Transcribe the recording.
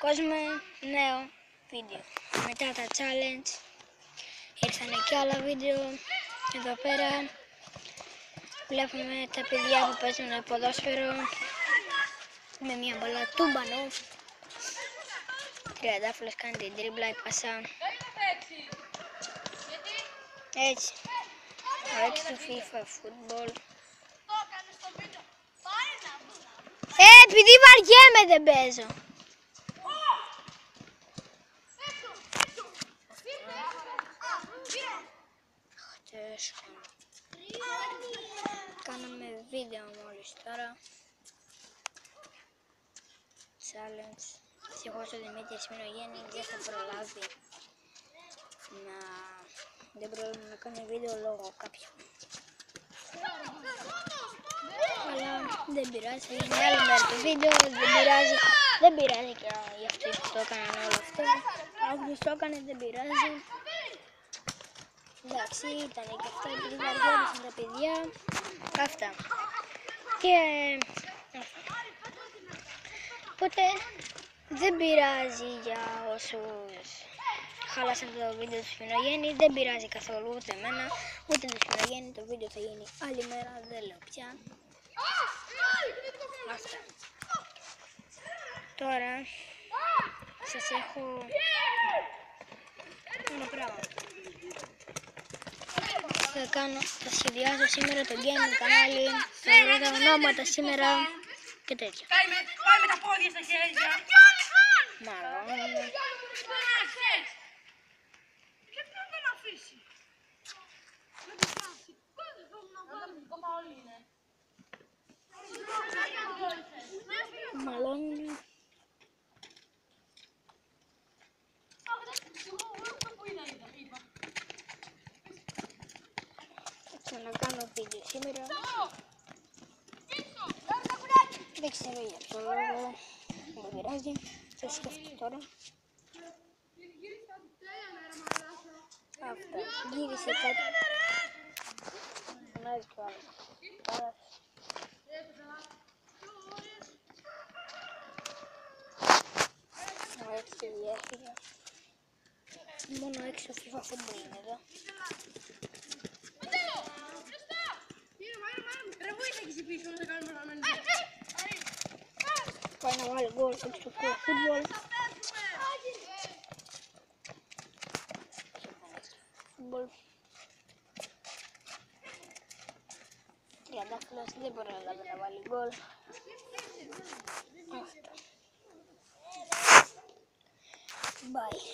κόσμο, νέο βίντεο. Μετά τα challenge ήρθαν και άλλα βίντεο. Εδώ πέρα βλέπουμε τα παιδιά που παίζουν ποδόσφαιρο με μια μπάλα τούμπανο. Τριαντάφυλλος κάνει την τρίμπλα, η πάσα. Έτσι. Ο έξω FIFA football. Επειδή βαριέμαι δεν παίζω. Χτες κάναμε βίντεο μόλις τώρα. Challenge. Δυστυχώς ο Δημήτρης Μινογέννη δεν θα προλάβει να κάνει βίντεο λόγω κάποιου. Αλλά δεν πειράζει, είναι άλλη μέρα το βίντεο, δεν πειράζει και για αυτούς που το έκαναν όλο αυτό. Όποιος το έκανε δεν πειράζει. Εντάξει, ήταν και αυτά επειδή βαριόντουσαν τα παιδιά. Αυτά. Και οπότε δεν πειράζει για όσους χάλασαν το βίντεο του Σπινογέννη, δεν πειράζει καθόλου ούτε εμένα, ούτε του Σπινογέννη, το βίντεο θα γίνει άλλη μέρα, δεν λέω πια. Αυτά. Τώρα σας έχω ένα πράγμα. Θα σχεδιάζω σήμερα το gaming κανάλι, θα βρω τα ονόματα σήμερα και τέτοια. Πάει με τα πόδια στα χέρια. Μάλλον. Γιατί δεν τον αφήσει. Μάλλον. Θα να κάνω βίντεο σήμερα. Δεν ξέρω για ποιο λόγο. Δεν πειράζει. Θα σκεφτώ τώρα. Αυτά. Γύρισε κάτι. Φωνάζει κι ο άλλος. Έτσι διέφυγε. Μόνο έξω FIFA football είναι εδώ. Πάει να βάλει γκολ στο FIFA football. Τριαντάφυλλος δεν μπορεί να βάλει γκολ. Αυτό. Bye.